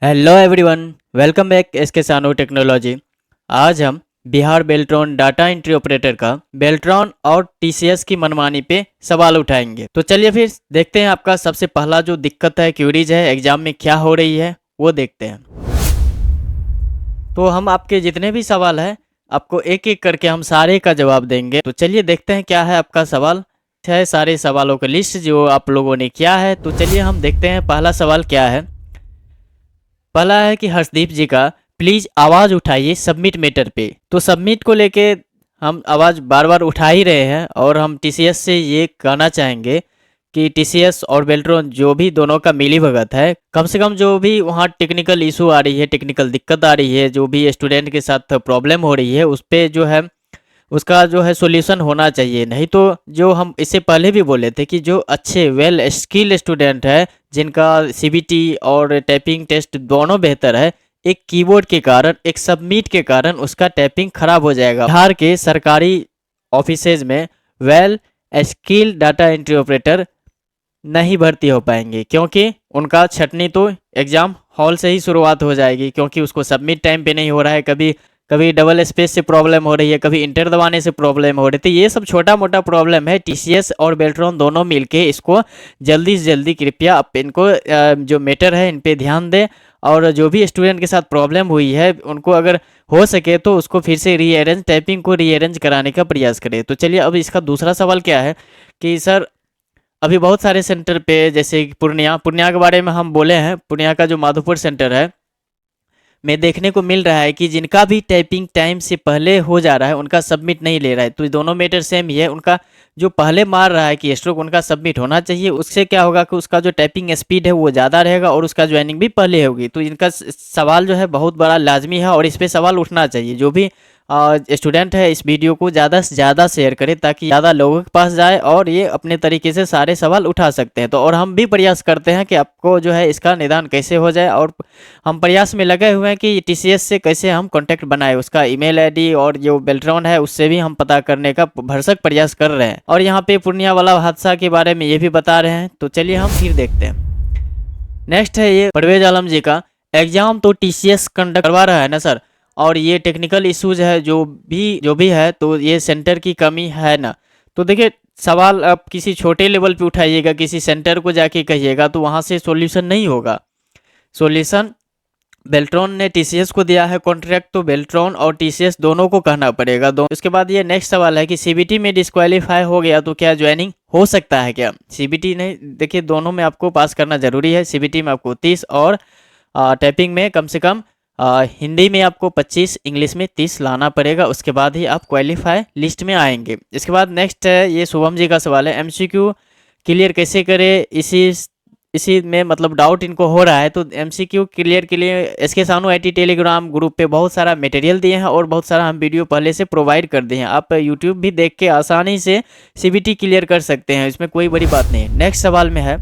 Hello everyone, welcome back SK Sanu technology. आज हम Bihar Beltron data entry operator का बेल्ट्रॉन और टीसीएस की मनमानी पे सवाल उठाएंगे। तो चलिए फिर देखते हैं आपका सबसे पहला जो दिक्कत है, क्यूरीज है एग्जाम में क्या हो रही है वो देखते हैं। तो हम आपके जितने भी सवाल है आपको एक एक करके हम सारे का जवाब देंगे। तो चलिए देखते हैं क्या है आपका सवाल है। सारे सवालों का लिस्ट जो आप लोगों ने किया है, तो चलिए हम देखते हैं पहला सवाल क्या है। पहला है कि हर्षदीप जी का, प्लीज आवाज उठाइए सबमिट मैटर पे। तो सबमिट को लेके हम आवाज बार बार उठा ही रहे हैं और हम टीसीएस से ये कहना चाहेंगे कि टीसीएस और बेल्ट्रॉन जो भी दोनों का मिली भगत है, कम से कम जो भी वहाँ टेक्निकल इशू आ रही है, टेक्निकल दिक्कत आ रही है, जो भी स्टूडेंट के साथ प्रॉब्लम हो रही है, उस पे जो है उसका जो है सॉल्यूशन होना चाहिए। नहीं तो जो हम इससे पहले भी बोले थे कि जो अच्छे वेल स्किल्ड स्टूडेंट है, जिनका सीबीटी और टाइपिंग टेस्ट दोनों बेहतर है, एक कीबोर्ड के कारण, एक सबमिट के कारण उसका टाइपिंग खराब हो जाएगा। बिहार के सरकारी ऑफिसेज में well skilled data entry operator नहीं भर्ती हो पाएंगे, क्योंकि उनका छटनी तो एग्ज़ाम हॉल से ही शुरुआत हो जाएगी, क्योंकि उसको सबमिट टाइम पे नहीं हो रहा है, कभी कभी डबल स्पेस से प्रॉब्लम हो रही है, कभी इंटर दबाने से प्रॉब्लम हो रही थी। ये सब छोटा मोटा प्रॉब्लम है। टीसीएस और बेल्ट्रॉन दोनों मिलके इसको जल्दी से जल्दी कृपया आप इनको जो मैटर है इन पे ध्यान दें, और जो भी स्टूडेंट के साथ प्रॉब्लम हुई है उनको अगर हो सके तो उसको फिर से रीअरेंज, टाइपिंग को रीअरेंज कराने का प्रयास करें। तो चलिए अब इसका दूसरा सवाल क्या है कि सर अभी बहुत सारे सेंटर पे, जैसे कि पूर्णिया के बारे में हम बोले हैं। पूर्णिया का जो माधोपुर सेंटर है में देखने को मिल रहा है कि जिनका भी टाइपिंग टाइम से पहले हो जा रहा है उनका सबमिट नहीं ले रहा है। तो दोनों मैटर सेम ही है। उनका जो पहले मार रहा है कि स्ट्रोक, उनका सबमिट होना चाहिए। उससे क्या होगा कि उसका जो टाइपिंग स्पीड है वो ज़्यादा रहेगा और उसका ज्वाइनिंग भी पहले होगी। तो इनका सवाल जो है बहुत बड़ा लाजमी है और इस पर सवाल उठना चाहिए। जो भी स्टूडेंट है इस वीडियो को ज़्यादा से ज़्यादा शेयर करें ताकि ज़्यादा लोगों के पास जाए और ये अपने तरीके से सारे सवाल उठा सकते हैं। तो और हम भी प्रयास करते हैं कि आपको जो है इसका निदान कैसे हो जाए, और हम प्रयास में लगे हुए हैं कि टीसीएस से कैसे हम कांटेक्ट बनाए, उसका ईमेल आईडी और जो बेल्ट्रॉन है उससे भी हम पता करने का भरसक प्रयास कर रहे हैं। और यहाँ पे पूर्णिया वाला हादसा के बारे में ये भी बता रहे हैं। तो चलिए हम फिर देखते हैं। नेक्स्ट है ये परवेज आलम जी का, एग्जाम तो टीसीएस कंडक्ट करवा रहा है ना सर, और ये टेक्निकल इश्यूज है जो भी है, तो ये सेंटर की कमी है ना। तो देखिए सवाल आप किसी छोटे लेवल पे उठाइएगा, किसी सेंटर को जाके कहिएगा तो वहाँ से सॉल्यूशन नहीं होगा। सॉल्यूशन बेल्ट्रॉन ने टीसीएस को दिया है कॉन्ट्रैक्ट, तो बेल्ट्रॉन और टीसीएस दोनों को कहना पड़ेगा। उसके बाद ये नेक्स्ट सवाल है कि सीबीटी में डिस्क्वालीफाई हो गया तो क्या ज्वाइनिंग हो सकता है क्या? सीबीटी नहीं, देखिए दोनों में आपको पास करना जरूरी है। सीबीटी में आपको 30 और टाइपिंग में कम से कम हिंदी में आपको 25, इंग्लिश में 30 लाना पड़ेगा। उसके बाद ही आप क्वालिफाई लिस्ट में आएंगे। इसके बाद नेक्स्ट है ये शुभम जी का सवाल है, एमसीक्यू क्लियर कैसे करें? इसी में मतलब डाउट इनको हो रहा है। तो एमसीक्यू क्लियर के लिए एसके सानू आईटी टेलीग्राम ग्रुप पे बहुत सारा मटेरियल दिए हैं और बहुत सारा हम वीडियो पहले से प्रोवाइड कर दिए हैं। आप यूट्यूब भी देख के आसानी से सीबीटी क्लियर कर सकते हैं, इसमें कोई बड़ी बात नहीं है। नेक्स्ट सवाल में है,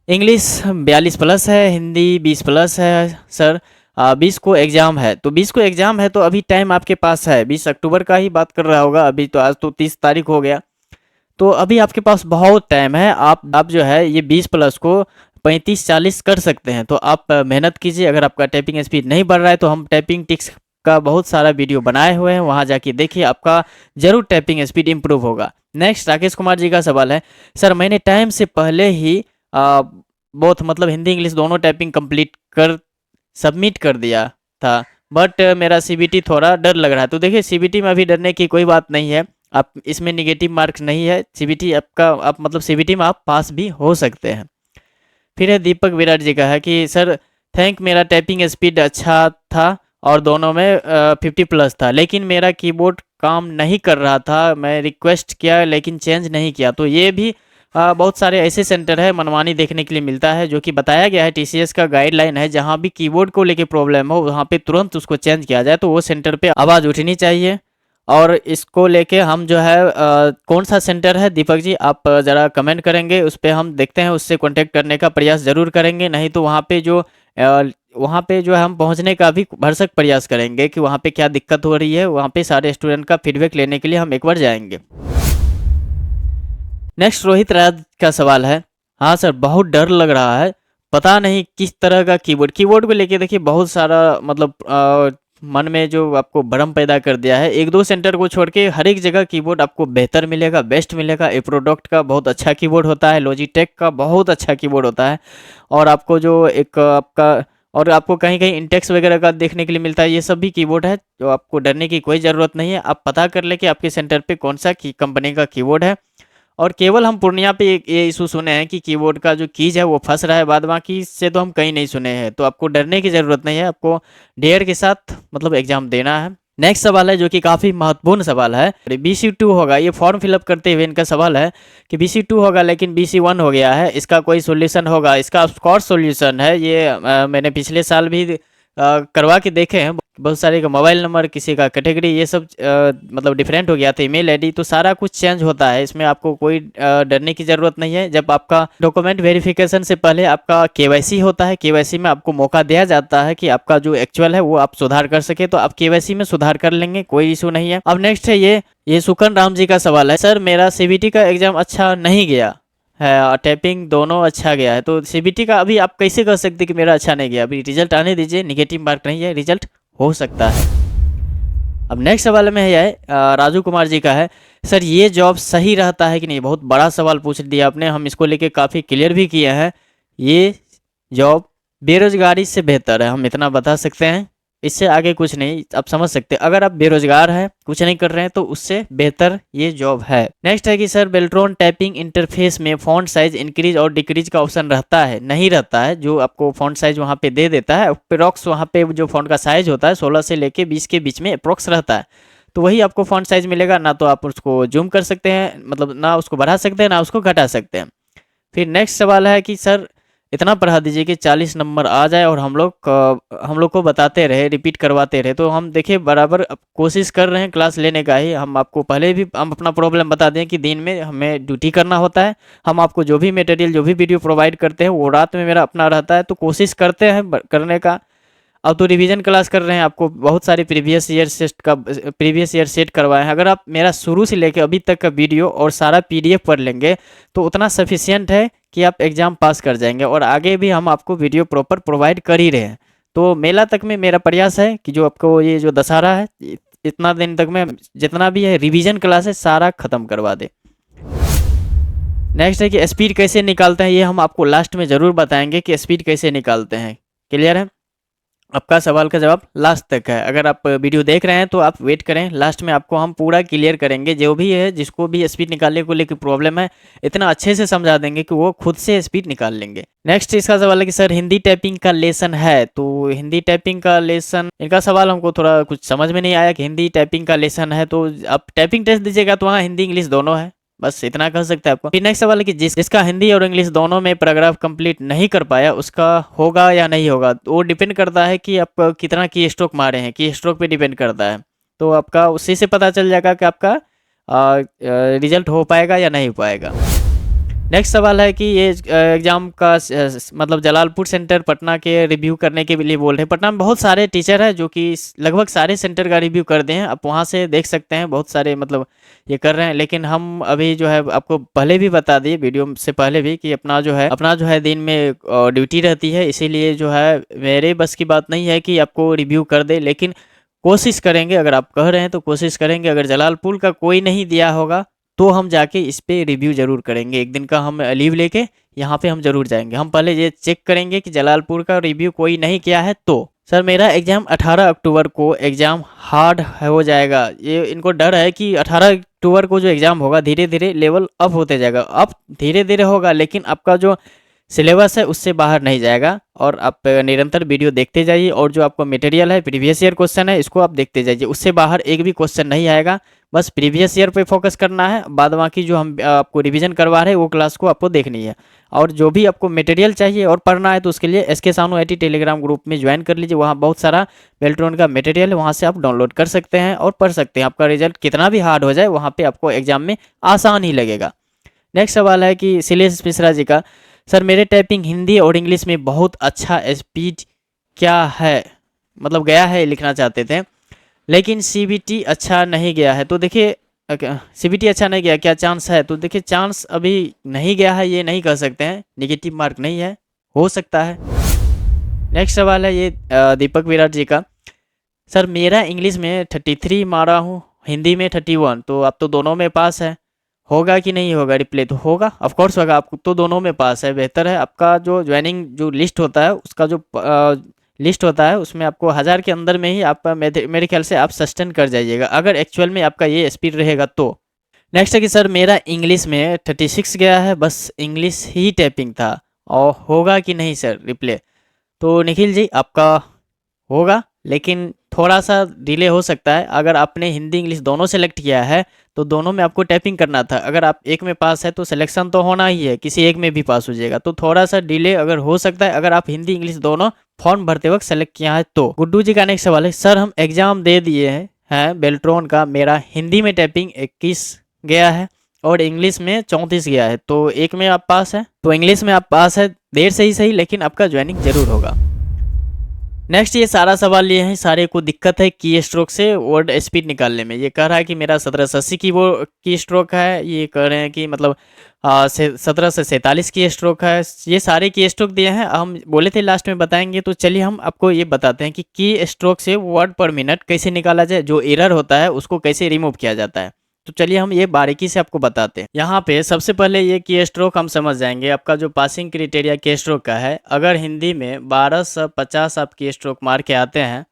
इंग्लिश 42 प्लस है, हिंदी 20 प्लस है सर, 20 को एग्ज़ाम है। तो 20 को एग्ज़ाम है तो अभी टाइम आपके पास है, 20 अक्टूबर का ही बात कर रहा होगा अभी, तो आज तो 30 तारीख हो गया। तो अभी आपके पास बहुत टाइम है। आप जो है ये 20 प्लस को 35-40 कर सकते हैं। तो आप मेहनत कीजिए। अगर आपका टाइपिंग स्पीड नहीं बढ़ रहा है तो हम टाइपिंग टिक्स का बहुत सारा वीडियो बनाए हुए हैं, वहाँ जाके देखिए, आपका जरूर टाइपिंग स्पीड इंप्रूव होगा। नेक्स्ट राकेश कुमार जी का सवाल है, सर मैंने टाइम से पहले ही बहुत मतलब हिंदी इंग्लिश दोनों टाइपिंग कंप्लीट कर सबमिट कर दिया था, बट मेरा सीबीटी थोड़ा डर लग रहा है। तो देखिए सीबीटी में अभी डरने की कोई बात नहीं है। आप इसमें निगेटिव मार्क्स नहीं है। सीबीटी आपका आप मतलब सीबीटी में आप पास भी हो सकते हैं। फिर है दीपक विराट जी का है कि सर मेरा टाइपिंग स्पीड अच्छा था और दोनों में 50 प्लस था, लेकिन मेरा कीबोर्ड काम नहीं कर रहा था। मैं रिक्वेस्ट किया लेकिन चेंज नहीं किया। तो ये भी बहुत सारे ऐसे सेंटर है मनमानी देखने के लिए मिलता है, जो कि बताया गया है टीसीएस का गाइडलाइन है, जहां भी कीबोर्ड को लेके प्रॉब्लम हो वहां पे तुरंत उसको चेंज किया जाए। तो वो सेंटर पे आवाज़ उठनी चाहिए। और इसको लेके हम जो है कौन सा सेंटर है दीपक जी, आप ज़रा कमेंट करेंगे, उस पर हम देखते हैं, उससे कांटेक्ट करने का प्रयास ज़रूर करेंगे। नहीं तो वहाँ पे जो है हम पहुँचने का भी भरसक प्रयास करेंगे कि वहाँ पे क्या दिक्कत हो रही है। वहाँ पे सारे स्टूडेंट का फीडबैक लेने के लिए हम एक बार जाएंगे। नेक्स्ट रोहित राज का सवाल है, हाँ सर बहुत डर लग रहा है, पता नहीं किस तरह का कीबोर्ड को लेके देखिए बहुत सारा मतलब मन में जो आपको भ्रम पैदा कर दिया है। एक दो सेंटर को छोड़ के हर एक जगह कीबोर्ड आपको बेहतर मिलेगा, बेस्ट मिलेगा। ए प्रोडक्ट का बहुत अच्छा कीबोर्ड होता है, लॉजिटेक का बहुत अच्छा कीबोर्ड होता है। और आपको जो एक आपका और आपको कहीं कहीं इंटेक्स वगैरह का देखने के लिए मिलता है। ये सब भी कीबोर्ड है, तो आपको डरने की कोई ज़रूरत नहीं है। आप पता कर ले कि आपके सेंटर पे कौन सा कंपनी का कीबोर्ड है। और केवल हम पूर्णिया पे एक ये इशू सुने हैं कि कीबोर्ड का जो कीज है वो फंस रहा है, बाद बाकी से तो हम कहीं नहीं सुने हैं। तो आपको डरने की ज़रूरत नहीं है, आपको डेयर के साथ मतलब एग्जाम देना है। नेक्स्ट सवाल है जो कि काफ़ी महत्वपूर्ण सवाल है। BC2 होगा, ये फॉर्म फिलअप करते हुए इनका सवाल है कि BC2 होगा लेकिन BC1 हो गया है, इसका कोई सोल्यूशन होगा? इसका ऑफ कोर्स सोल्यूशन है। ये मैंने पिछले साल भी करवा के देखे हैं। बहुत सारे का मोबाइल नंबर, किसी का कैटेगरी, ये सब मतलब डिफरेंट हो गया था, ईमेल आईडी, तो सारा कुछ चेंज होता है। इसमें आपको कोई डरने की ज़रूरत नहीं है। जब आपका डॉक्यूमेंट वेरिफिकेशन से पहले आपका केवाईसी होता है, केवाईसी में आपको मौका दिया जाता है कि आपका जो एक्चुअल है वो आप सुधार कर सके, तो आप केवाईसी में सुधार कर लेंगे, कोई इशू नहीं है। अब नेक्स्ट है ये सुकन राम जी का सवाल है। सर मेरा CBT का एग्ज़ाम अच्छा नहीं गया है, टाइपिंग दोनों अच्छा गया है, तो CBT का अभी आप कैसे कह सकते कि मेरा अच्छा नहीं गया? अभी रिजल्ट आने दीजिए, निगेटिव मार्क नहीं है, रिजल्ट हो सकता है। अब नेक्स्ट सवाल में है राजू कुमार जी का है। सर ये जॉब सही रहता है कि नहीं? बहुत बड़ा सवाल पूछ दिया आपने, हम इसको लेके काफ़ी क्लियर भी किए हैं। ये जॉब बेरोजगारी से बेहतर है, हम इतना बता सकते हैं। इससे आगे कुछ नहीं, आप समझ सकते हैं। अगर आप बेरोजगार हैं, कुछ नहीं कर रहे हैं, तो उससे बेहतर ये जॉब है। नेक्स्ट है कि सर बेल्ट्रॉन टाइपिंग इंटरफेस में फॉन्ट साइज इंक्रीज और डिक्रीज का ऑप्शन रहता है? नहीं रहता है। जो आपको फॉन्ट साइज वहाँ पे दे देता है, अप्रोक्स वहाँ पे जो फॉन्ट का साइज होता है 16 से लेके 20 के बीच में अप्रोक्स रहता है, तो वही आपको फॉन्ट साइज मिलेगा। ना तो आप उसको जूम कर सकते हैं, मतलब ना उसको बढ़ा सकते हैं, ना उसको घटा सकते हैं। फिर नेक्स्ट सवाल है कि सर इतना पढ़ा दीजिए कि 40 नंबर आ जाए और हम लोग को बताते रहे, रिपीट करवाते रहे। तो हम देखिए बराबर कोशिश कर रहे हैं क्लास लेने का ही। हम आपको पहले भी हम अपना प्रॉब्लम बता दें कि दिन में हमें ड्यूटी करना होता है। हम आपको जो भी मटेरियल, जो भी वीडियो प्रोवाइड करते हैं वो रात में मेरा अपना रहता है, तो कोशिश करते हैं करने का। अब तो रिवीजन क्लास कर रहे हैं, आपको बहुत सारे प्रीवियस ईयर सेट करवाए हैं। अगर आप मेरा शुरू से लेकर अभी तक का वीडियो और सारा PDF पढ़ लेंगे तो उतना सफिशियंट है कि आप एग्ज़ाम पास कर जाएंगे। और आगे भी हम आपको वीडियो प्रॉपर प्रोवाइड कर ही रहे हैं। तो मेला तक में मेरा प्रयास है कि जो आपको ये जो दशहरा है, इतना दिन तक में जितना भी है रिवीजन क्लास है सारा ख़त्म करवा दे। नेक्स्ट है कि स्पीड कैसे निकालते हैं, ये हम आपको लास्ट में ज़रूर बताएंगे कि स्पीड कैसे निकालते हैं। क्लियर है? आपका सवाल का जवाब लास्ट तक है। अगर आप वीडियो देख रहे हैं तो आप वेट करें, लास्ट में आपको हम पूरा क्लियर करेंगे। जो भी है, जिसको भी स्पीड निकालने को लेकर प्रॉब्लम है, इतना अच्छे से समझा देंगे कि वो खुद से स्पीड निकाल लेंगे। नेक्स्ट इसका सवाल है कि सर हिंदी टाइपिंग का लेसन है, तो हिंदी टाइपिंग का लेसन, इनका सवाल हमको थोड़ा कुछ समझ में नहीं आया कि हिंदी टाइपिंग का लेसन है। तो आप टाइपिंग टेस्ट दीजिएगा तो वहाँ हिंदी इंग्लिश दोनों है, बस इतना कह सकते हैं आपको। फिर नेक्स्ट सवाल है कि जिसका हिंदी और इंग्लिश दोनों में पैराग्राफ कंप्लीट नहीं कर पाया, उसका होगा या नहीं होगा? वो डिपेंड करता है कि आप कितना की स्ट्रोक मारे हैं, की स्ट्रोक पे डिपेंड करता है। तो आपका उसी से पता चल जाएगा कि आपका रिजल्ट हो पाएगा या नहीं हो पाएगा। नेक्स्ट सवाल है कि ये एग्ज़ाम का मतलब जलालपुर सेंटर पटना के रिव्यू करने के लिए बोल रहे हैं। पटना में बहुत सारे टीचर हैं जो कि लगभग सारे सेंटर का रिव्यू कर दें हैं, आप वहाँ से देख सकते हैं। बहुत सारे मतलब ये कर रहे हैं, लेकिन हम अभी जो है आपको पहले भी बता दिए वीडियो से पहले भी कि अपना जो है दिन में ड्यूटी रहती है, इसीलिए जो है मेरे बस की बात नहीं है कि आपको रिव्यू कर दे, लेकिन कोशिश करेंगे। अगर आप कह रहे हैं तो कोशिश करेंगे। अगर जलालपुर का कोई नहीं दिया होगा तो हम जाके इस पे रिव्यू ज़रूर करेंगे। एक दिन का हम लीव लेके यहाँ पे हम ज़रूर जाएंगे। हम पहले ये चेक करेंगे कि जलालपुर का रिव्यू कोई नहीं किया है तो। सर मेरा एग्ज़ाम 18 अक्टूबर को एग्ज़ाम हार्ड हो जाएगा। ये इनको डर है कि 18 अक्टूबर को जो एग्ज़ाम होगा धीरे धीरे लेवल अप होते जाएगा। अब धीरे धीरे होगा, लेकिन आपका जो सिलेबस है उससे बाहर नहीं जाएगा। और आप निरंतर वीडियो देखते जाइए, और जो आपको मटेरियल है, प्रीवियस ईयर क्वेश्चन है, इसको आप देखते जाइए। उससे बाहर एक भी क्वेश्चन नहीं आएगा। बस प्रीवियस ईयर पे फोकस करना है, बाद बाकी जो हम आपको रिवीजन करवा रहे हैं वो क्लास को आपको देखनी है। और जो भी आपको मटेरियल चाहिए और पढ़ना है तो उसके लिए SK सानू IT टेलीग्राम ग्रुप में ज्वाइन कर लीजिए। वहाँ बहुत सारा बेल्ट्रॉन का मटेरियल है, वहाँ से आप डाउनलोड कर सकते हैं और पढ़ सकते हैं। आपका रिजल्ट कितना भी हार्ड हो जाए, वहाँ पर आपको एग्जाम में आसान ही लगेगा। नेक्स्ट सवाल है कि शैलेश मिश्रा जी का, सर मेरे टाइपिंग हिंदी और इंग्लिश में बहुत अच्छा स्पीड क्या है, मतलब गया है लिखना चाहते थे, लेकिन CBT अच्छा नहीं गया है। तो देखिए CBT अच्छा नहीं गया, क्या चांस है? तो देखिए चांस अभी नहीं गया है, ये नहीं कह सकते हैं, निगेटिव मार्क नहीं है, हो सकता है। नेक्स्ट सवाल है ये दीपक विराट जी का। सर मेरा इंग्लिश में 33 मारा हूँ, हिंदी में 31, तो आप तो दोनों में पास है, होगा कि नहीं होगा? रिप्लाई तो होगा, ऑफ कोर्स होगा, आप तो दोनों में पास है। बेहतर है, आपका जो ज्वाइनिंग जो लिस्ट होता है उसका जो लिस्ट होता है उसमें आपको 1000 के अंदर में ही आप मेरे ख्याल से आप सस्टेन कर जाइएगा, अगर एक्चुअल में आपका ये स्पीड रहेगा तो। नेक्स्ट है कि सर मेरा इंग्लिश में 36 गया है, बस इंग्लिश ही टाइपिंग था, और होगा कि नहीं सर रिप्लाई? तो निखिल जी आपका होगा, लेकिन थोड़ा सा डिले हो सकता है। अगर आपने हिंदी इंग्लिश दोनों सेलेक्ट किया है तो दोनों में आपको टाइपिंग करना था, अगर आप एक में पास है तो सिलेक्शन तो होना ही है, किसी एक में भी पास हो जाएगा, तो थोड़ा सा डिले अगर हो सकता है अगर आप हिंदी इंग्लिश दोनों फॉर्म भरते वक्त सेलेक्ट किया है तो। गुड्डू जी का नेक्स्ट सवाल है, सर हम एग्जाम दे दिए हैं बेल्ट्रॉन का, मेरा हिंदी में टाइपिंग 21 गया है और इंग्लिश में 34 गया है, तो एक में आप पास है? तो इंग्लिश में आप पास है, देर से ही सही, लेकिन आपका ज्वाइनिंग जरूर होगा। नेक्स्ट ये सारा सवाल ये है, सारे को दिक्कत है की स्ट्रोक से वर्ड स्पीड निकालने में। ये कह रहा है कि मेरा 1780 की वो की स्ट्रोक है, ये कह रहे हैं कि मतलब 1747 की स्ट्रोक है। ये सारे की स्ट्रोक दिए हैं, हम बोले थे लास्ट में बताएंगे, तो चलिए हम आपको ये बताते हैं कि की स्ट्रोक से वर्ड पर मिनट कैसे निकाला जाए, जो एरर होता है उसको कैसे रिमूव किया जाता है। तो चलिए हम ये बारीकी से आपको बताते हैं। यहाँ पे सबसे पहले ये की स्ट्रोक हम समझ जाएंगे। आपका जो पासिंग क्राइटेरिया की स्ट्रोक का है, अगर हिंदी में 1250 आप की स्ट्रोक मार के आते हैं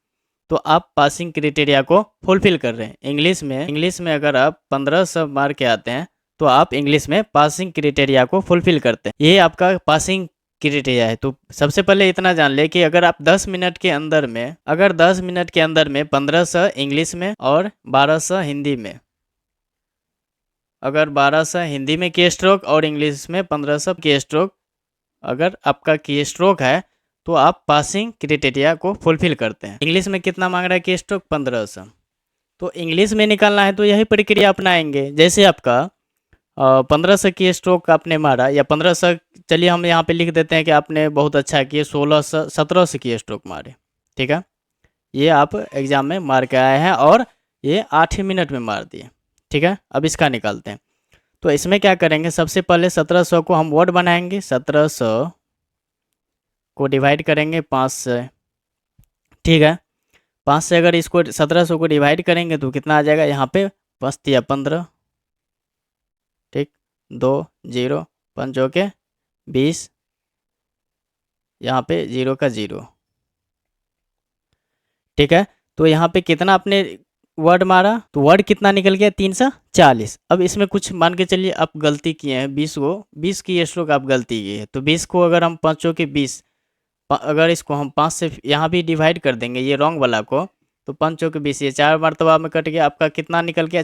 तो आप पासिंग क्राइटेरिया को फुलफिल कर रहे हैं। इंग्लिश में अगर आप 1500 मार के आते हैं तो आप इंग्लिश में पासिंग क्राइटेरिया को फुलफिल करते हैं, ये आपका पासिंग क्राइटेरिया है। तो सबसे पहले इतना जान ले कि अगर आप 10 मिनट के अंदर में 1500 इंग्लिश में और 1200 हिंदी में, अगर 1200 हिंदी में की स्ट्रोक और इंग्लिश में 1500 की स्ट्रोक अगर आपका की स्ट्रोक है तो आप पासिंग क्राइटेरिया को फुलफिल करते हैं। इंग्लिश में कितना मांग रहा है की स्ट्रोक? 1500। तो इंग्लिश में निकालना है तो यही प्रक्रिया अपनाएंगे। जैसे आपका 1500 की स्ट्रोक आपने मारा, या 1500, चलिए हम यहाँ पे लिख देते हैं कि आपने बहुत अच्छा किए 1600 1700 की स्ट्रोक मारे, ठीक है, ये आप एग्जाम में मार के आए हैं और ये 8 ही मिनट में मार दिए, ठीक है। अब इसका निकालते हैं। तो इसमें क्या करेंगे, सबसे पहले 1700 को हम वर्ड बनाएंगे, 1700 को डिवाइड करेंगे 5 से, ठीक है। 5 से अगर इसको 1700 को डिवाइड करेंगे तो कितना आ जाएगा, यहाँ पे 5 या 15, ठीक, 2 0 5 के 20, यहाँ पे 0 का 0, ठीक है। तो यहाँ पे कितना आपने वर्ड मारा, तो वर्ड कितना निकल गया, 340। अब इसमें कुछ मान के चलिए आप गलती किए हैं, 20 की स्ट्रोक आप गलती की है, तो 20 को अगर हम 5 के 20, अगर इसको हम 5 से यहाँ भी डिवाइड कर देंगे ये रॉन्ग वाला को, तो 5 के 20, ये 4 मरतबा में कट गया, आपका कितना निकल गया,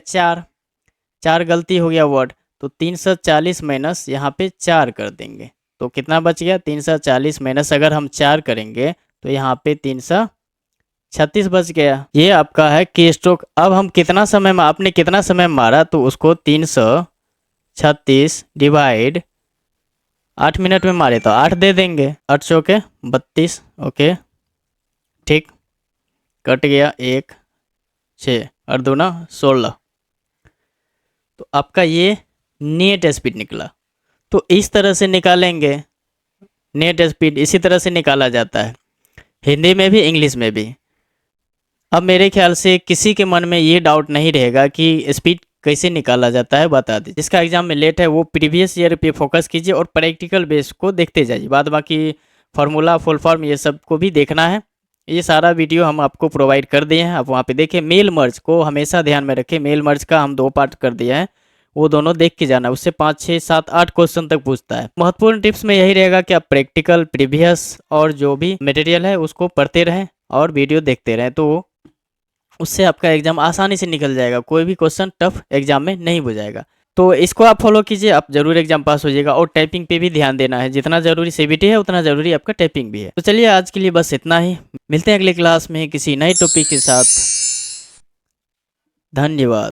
4 गलती हो गया वर्ड, तो 340 माइनस यहाँ पे 4 कर देंगे, तो कितना बच गया, 340 माइनस अगर हम 4 करेंगे तो यहाँ पे 336 बच गया। ये आपका है की स्ट्रोक। अब हम कितना समय में, आपने कितना समय मारा, तो उसको 336 डिवाइड 8 मिनट में मारे तो 8 दे देंगे, 8 चौके 32, ओके, ठीक, कट गया 1 6 और 2 16, तो आपका ये नेट स्पीड निकला। तो इस तरह से निकालेंगे, नेट स्पीड इसी तरह से निकाला जाता है, हिंदी में भी इंग्लिश में भी। अब मेरे ख्याल से किसी के मन में ये डाउट नहीं रहेगा कि स्पीड कैसे निकाला जाता है, बता दीजिए। जिसका एग्जाम में लेट है वो प्रीवियस ईयर पे फोकस कीजिए और प्रैक्टिकल बेस को देखते जाइए, बाद बाकी फार्मूला फुल फॉर्म ये सब को भी देखना है। ये सारा वीडियो हम आपको प्रोवाइड कर दिए हैं, आप वहाँ पे देखें। मेल मर्ज को हमेशा ध्यान में रखें, मेल मर्ज का हम 2 पार्ट कर दिया है, वो दोनों देख के जाना, उससे 5 6 7 8 क्वेश्चन तक पूछता है। महत्वपूर्ण टिप्स में यही रहेगा कि आप प्रैक्टिकल प्रीवियस और जो भी मटेरियल है उसको पढ़ते रहें और वीडियो देखते रहें, तो उससे आपका एग्जाम आसानी से निकल जाएगा, कोई भी क्वेश्चन टफ एग्जाम में नहीं बुझाएगा। तो इसको आप फॉलो कीजिए, आप जरूर एग्जाम पास हो जाएगा। और टाइपिंग पे भी ध्यान देना है, जितना जरूरी सीबीटी है उतना जरूरी आपका टाइपिंग भी है। तो चलिए आज के लिए बस इतना ही, मिलते हैं अगले क्लास में किसी नए टॉपिक के साथ। धन्यवाद।